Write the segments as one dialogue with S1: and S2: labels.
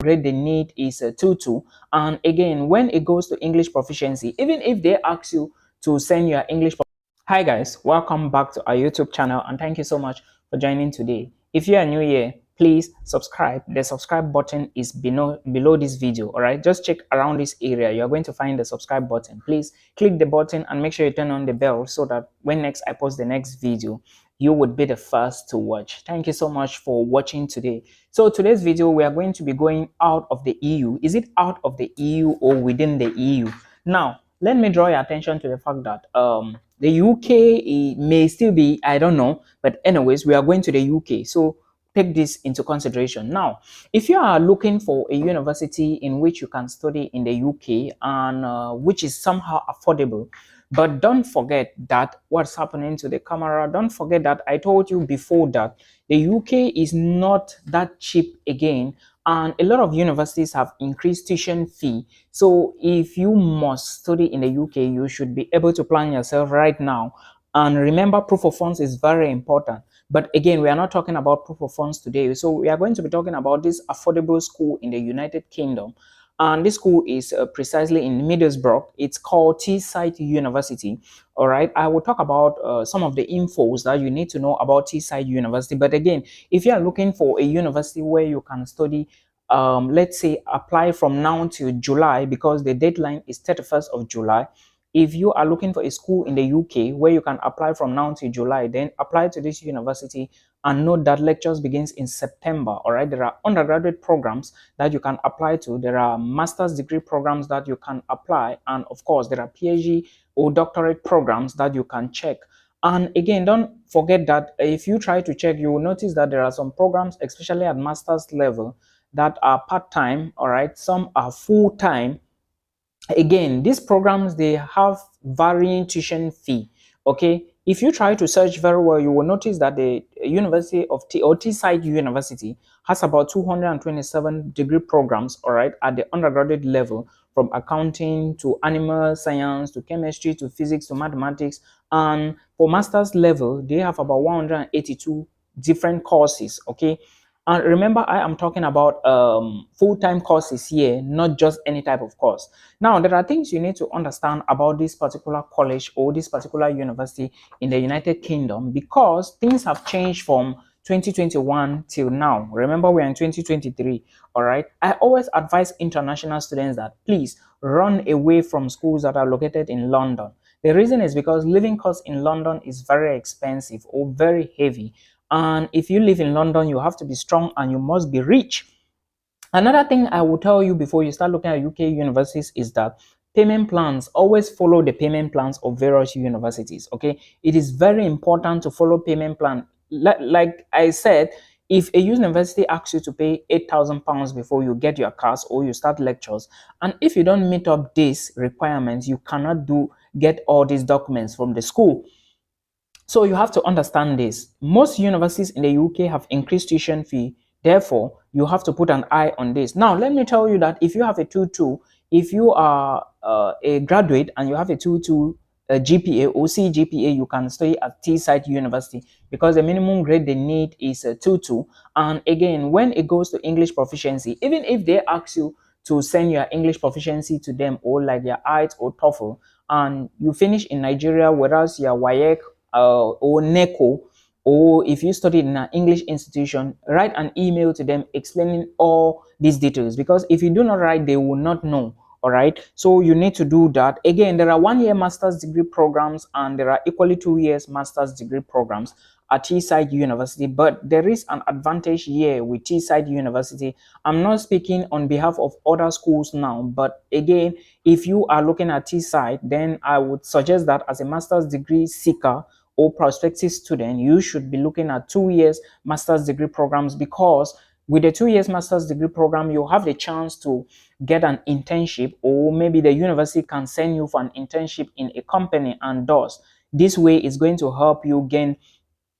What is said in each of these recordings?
S1: grade they need is a 2-2. And again, when it goes to English proficiency, even if they ask you to send your English. Hi guys, welcome back to our YouTube channel and thank you so much for joining today. If you are new here, please subscribe. The subscribe button is below this video. All right, just check around this area. You are going to find the subscribe button. Please click the button and make sure you turn on the bell so that when next I post the next video, you would be the first to watch. Thank you so much for watching today. So today's video, we are going to be going out of the EU. Is it out of the EU or within the EU? Now, let me draw your attention to the fact that the UK may still be, I don't know, but anyways, we are going to the UK. So take this into consideration. Now, if you are looking for a university in which you can study in the UK and which is somehow affordable, but don't forget that what's happening to the camera, don't forget that I told you before that the UK is not that cheap again. And a lot of universities have increased tuition fee. So if you must study in the UK, you should be able to plan yourself right now. And remember, proof of funds is very important. But again, we are not talking about proof of funds today. So we are going to be talking about this affordable school in the United Kingdom. And this school is precisely in Middlesbrough. It's called Teesside University. All right, I will talk about some of the infos that you need to know about Teesside University. But again, if you are looking for a university where you can study, let's say apply from now to July, because the deadline is 31st of July. If you are looking for a school in the UK where you can apply from now to July, then apply to this university and note that lectures begins in September. All right, there are undergraduate programs that you can apply to. There are master's degree programs that you can apply. And of course, there are PhD or doctorate programs that you can check. And again, don't forget that if you try to check, you will notice that there are some programs, especially at master's level, that are part-time. All right, some are full-time. Again, these programs, they have varying tuition fee. Okay, if you try to search very well, you will notice that the University of Teesside University has about 227 degree programs, all right, at the undergraduate level, from accounting to animal science to chemistry to physics to mathematics. And for master's level, they have about 182 different courses. Okay, and remember, I am talking about full-time courses here, not just any type of course. Now, there are things you need to understand about this particular college or this particular university in the United Kingdom, because things have changed from 2021 till now. Remember, we're in 2023. All right. I always advise international students that please run away from schools that are located in London. The reason is because living costs in London is very expensive or very heavy. And if you live in London, you have to be strong and you must be rich. Another thing I will tell you before you start looking at UK universities is that payment plans, always follow the payment plans of various universities. Okay, it is very important to follow payment plan. Like I said, if a university asks you to pay £8,000 before you get your class or you start lectures, and if you don't meet up these requirements, you cannot get all these documents from the school. So you have to understand this. Most universities in the UK have increased tuition fee. Therefore, you have to put an eye on this. Now, let me tell you that if you have a 2-2, if you are a graduate and you have a 2-2 GPA or CGPA, you can study at Teesside University, because the minimum grade they need is a 2-2. And again, when it goes to English proficiency, even if they ask you to send your English proficiency to them, or like your IELTS or TOEFL, and you finish in Nigeria, whereas your WAEC or NECO, or if you study in an English institution, write an email to them explaining all these details, because if you do not write, they will not know. All right, so you need to do that. Again, there are 1-year master's degree programs and there are equally 2 years master's degree programs at Teesside University, but there is an advantage here with Teesside University. I'm not speaking on behalf of other schools now, but again, if you are looking at Teesside, then I would suggest that as a master's degree seeker or prospective student, you should be looking at 2 years master's degree programs, because with the 2 years master's degree program, you have the chance to get an internship, or maybe the university can send you for an internship in a company and does. This way is going to help you gain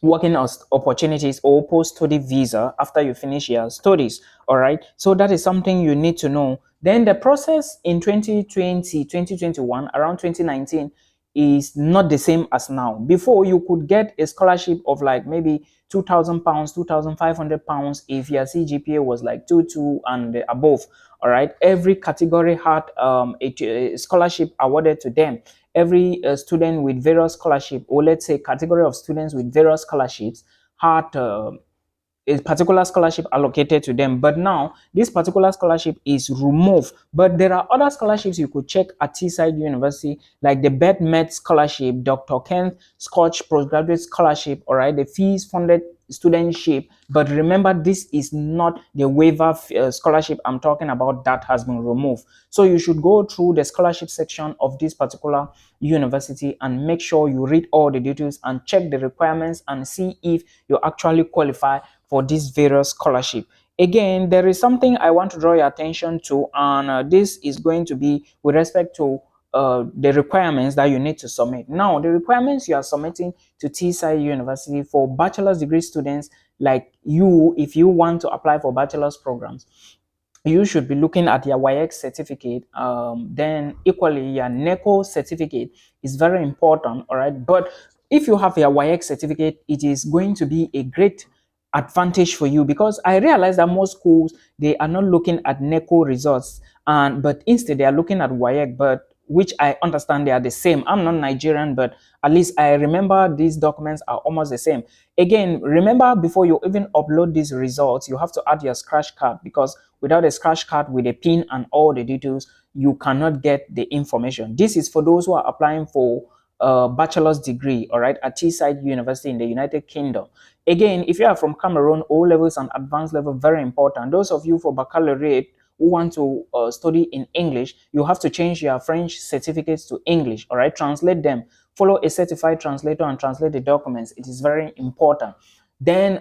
S1: working opportunities or post-study visa after you finish your studies. All right, so that is something you need to know. Then the process in 2020, 2021, around 2019, is not the same as now. Before, you could get a scholarship of like maybe £2,000, £2,500 if your CGPA was like 2.2 and above. All right, every category had a scholarship awarded to them. Every student with various scholarship, or let's say category of students with various scholarships, had a particular scholarship allocated to them. But now this particular scholarship is removed. But there are other scholarships you could check at Teesside University, like the Bed Med Scholarship, Dr. Kent Scotch Postgraduate Scholarship, all right, the fees funded studentship. But remember, this is not the waiver scholarship I'm talking about that has been removed. So you should go through the scholarship section of this particular university and make sure you read all the details and check the requirements and see if you actually qualify for this various scholarship. Again, there is something I want to draw your attention to, and this is going to be with respect to the requirements that you need to submit. Now, the requirements you are submitting to Teesside University for bachelor's degree students like you, if you want to apply for bachelor's programs, you should be looking at your WAEC certificate. Then equally, your NECO certificate is very important, all right? But if you have your WAEC certificate, it is going to be a great advantage for you, because I realize that most schools, they are not looking at NECO results, but instead they are looking at WAEC, but which I understand they are the same. I'm not Nigerian, but at least I remember these documents are almost the same. Again, remember, before you even upload these results, you have to add your scratch card, because without a scratch card with a pin and all the details, you cannot get the information. This is for those who are applying for bachelor's degree, all right, at Teesside University in the United Kingdom. Again, if you are from Cameroon, O levels and advanced level, very important. Those of you for baccalaureate who want to study in English, you have to change your French certificates to English, all right, translate them, follow a certified translator and translate the documents. It is very important. Then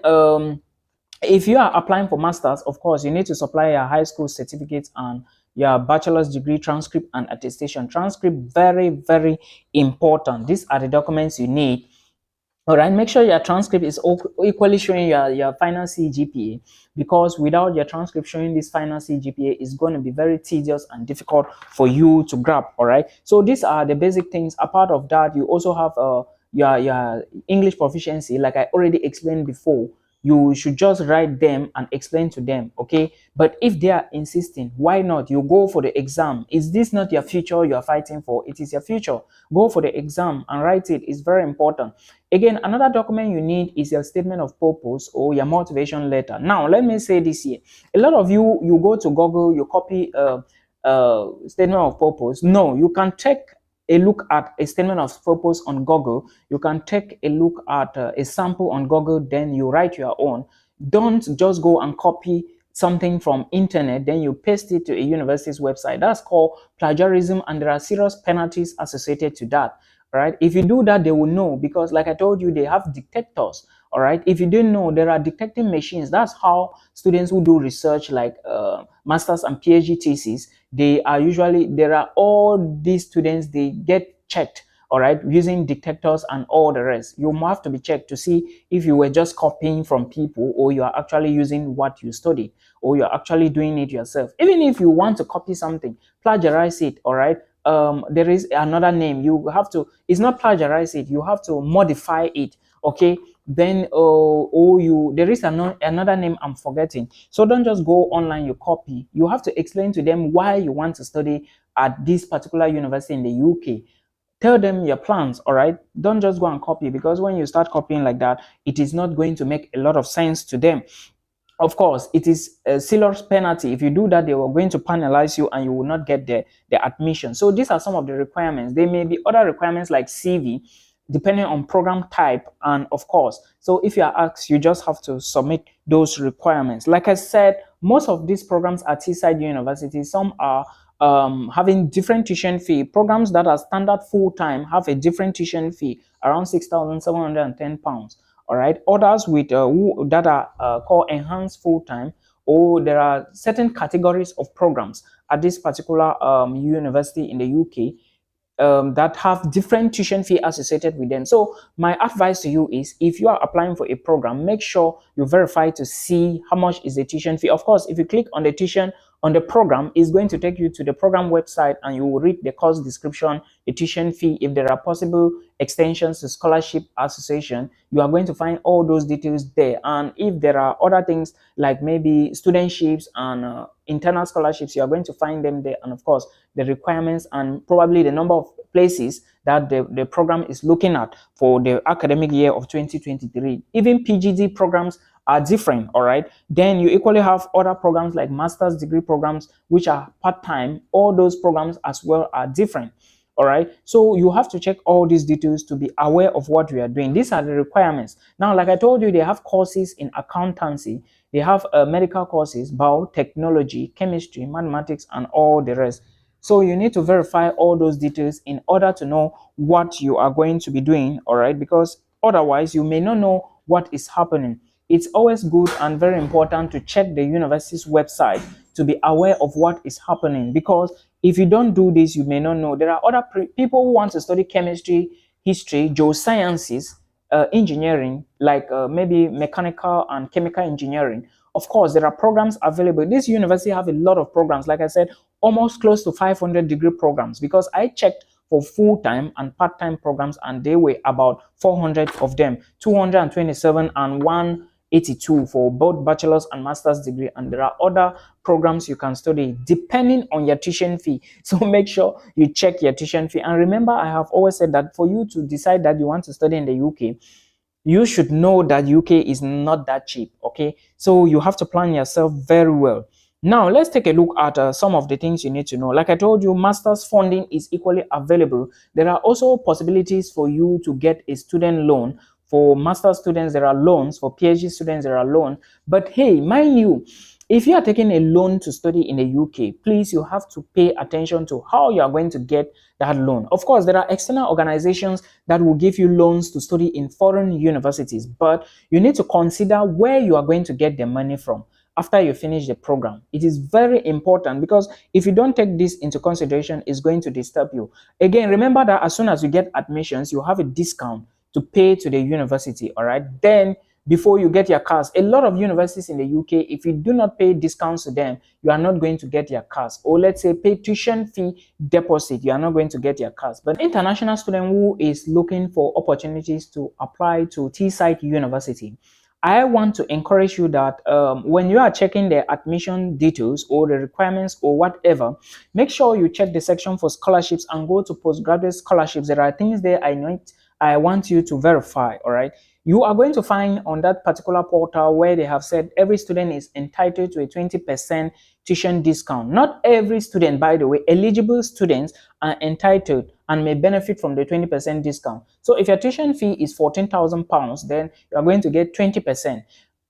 S1: if you are applying for masters, of course, you need to supply your high school certificates and your bachelor's degree transcript and attestation. Transcript, very, very important. These are the documents you need. All right, make sure your transcript is equally showing your final CGPA, because without your transcript showing this final CGPA, it's going to be very tedious and difficult for you to grab. All right, so these are the basic things. Apart of that, you also have your English proficiency, like I already explained before. You should just write them and explain to them, okay? But if they are insisting, why not? You go for the exam. Is this not your future you are fighting for? It is your future. Go for the exam and write it. It's very important. Again, another document you need is your statement of purpose or your motivation letter. Now, let me say this here. A lot of you go to Google, you copy statement of purpose. No, you can take a look at a statement of purpose on Google. You can take a look at a sample on Google, then you write your own. Don't just go and copy something from internet, then you paste it to a university's website. That's called plagiarism, and there are serious penalties associated to that. All right, if you do that, they will know, because like I told you, they have detectors. All right, if you didn't know, there are detecting machines. That's how students who do research like masters and PhD thesis, they are usually, there are all these students, they get checked, all right, using detectors and all the rest. You have to be checked to see if you were just copying from people, or you are actually using what you studied, or you're actually doing it yourself. Even if you want to copy something, plagiarize it, all right. There is another name. You have to, it's not plagiarize it, you have to modify it, okay? Then there is another name I'm forgetting. So don't just go online, you copy. You have to explain to them why you want to study at this particular university in the UK. Tell them your plans, all right? Don't just go and copy, because when you start copying like that, it is not going to make a lot of sense to them. Of course, it is a serious penalty. If you do that, they are going to penalize you and you will not get the admission. So these are some of the requirements. There may be other requirements like CV, depending on program type, and of course. So if you are asked, you just have to submit those requirements. Like I said, most of these programs at Teesside University, some are having different tuition fee. Programs that are standard full-time have a different tuition fee, around £6,710. All right, others with that are called enhanced full-time, or there are certain categories of programs at this particular university in the UK that have different tuition fee associated with them. So my advice to you is, if you are applying for a program, make sure you verify to see how much is the tuition fee. Of course, if you click on the tuition on the program is going to take you to the program website, and you will read the course description, the tuition fee, if there are possible extensions to scholarship association. You are going to find all those details there. And if there are other things like maybe studentships and internal scholarships, you are going to find them there. And of course, the requirements and probably the number of places that the program is looking at for the academic year of 2023. Even PGD programs are different, all right? Then you equally have other programs like master's degree programs, which are part-time. All those programs as well are different, all right? So you have to check all these details to be aware of what we are doing. These are the requirements. Now, like I told you, they have courses in accountancy, they have medical courses, biotechnology, chemistry, mathematics, and all the rest. So you need to verify all those details in order to know what you are going to be doing, all right? Because otherwise, you may not know what is happening. It's always good and very important to check the university's website to be aware of what is happening, because if you don't do this, you may not know. There are other people who want to study chemistry, history, geosciences, engineering, like maybe mechanical and chemical engineering. Of course, there are programs available. This university have a lot of programs. Like I said, almost close to 500 degree programs, because I checked for full-time and part-time programs, and they were about 400 of them, 227 and 182 for both bachelor's and master's degree. And there are other programs you can study depending on your tuition fee. So make sure you check your tuition fee. And remember, I have always said that for you to decide that you want to study in the UK, you should know that UK is not that cheap, okay? So you have to plan yourself very well. Now, let's take a look at some of the things you need to know. Like I told you, master's funding is equally available. There are also possibilities for you to get a student loan. For master's students, there are loans. For PhD students, there are loans. But hey, mind you, if you are taking a loan to study in the UK, please, you have to pay attention to how you are going to get that loan. Of course, there are external organizations that will give you loans to study in foreign universities, but you need to consider where you are going to get the money from after you finish the program. It is very important, because if you don't take this into consideration, it's going to disturb you. Again, remember that as soon as you get admissions, you have a discount to pay to the university, all right? Then before you get your cars, a lot of universities in the UK, if you do not pay discounts to them, you are not going to get your cars. Or let's say pay tuition fee deposit, you are not going to get your cars. But international student who is looking for opportunities to apply to Teesside University, I want to encourage you that when you are checking the admission details or the requirements or whatever, make sure you check the section for scholarships and go to postgraduate scholarships. There are things there I want you to verify, all right? You are going to find on that particular portal where they have said every student is entitled to a 20% tuition discount. Not every student, by the way. Eligible students are entitled and may benefit from the 20% discount. So if your tuition fee is £14,000, then you are going to get 20%.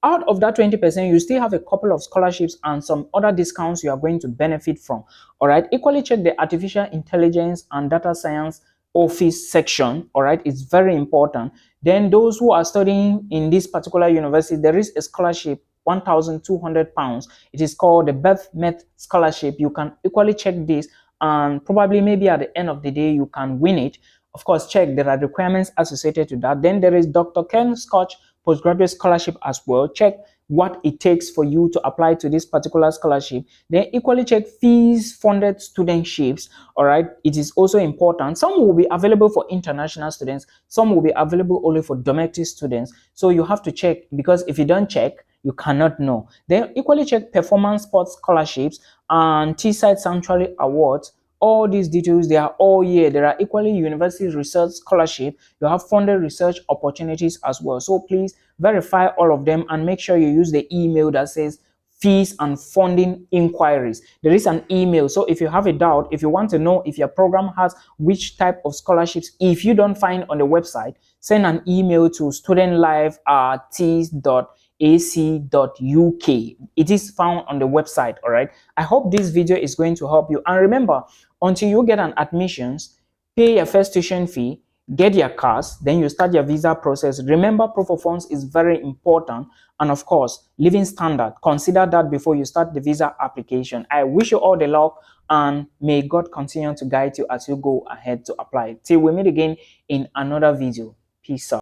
S1: Out of that 20%, you still have a couple of scholarships and some other discounts you are going to benefit from. All right. Equally check the artificial intelligence and data science office section, all right? It's very important. Then those who are studying in this particular university, there is a scholarship, £1,200. It is called the Beth Met Scholarship. You can equally check this, and probably maybe at the end of the day you can win it. Of course, check there are requirements associated to that. Then there is Dr. Ken Scotch Postgraduate Scholarship as well. Check what it takes for you to apply to this particular scholarship. Then equally check fees funded studentships, all right? It is also important. Some will be available for international students, some will be available only for domestic students. So you have to check, because if you don't check, you cannot know. Then equally check performance sports scholarships and Teesside Sanctuary Awards. All these details, they are all here. There are equally university research scholarship. You have funded research opportunities as well. So please verify all of them and make sure you use the email that says fees and funding inquiries. There is an email. So if you have a doubt, if you want to know if your program has which type of scholarships, if you don't find on the website, send an email to studentlife@tees.ac.uk. It is found on the website, all right? I hope this video is going to help you. And remember, until you get an admissions, pay your first tuition fee, get your cars, then you start your visa process. Remember, proof of funds is very important. And of course, living standard, consider that before you start the visa application. I wish you all the luck, and may God continue to guide you as you go ahead to apply. Till we meet again in another video. Peace out.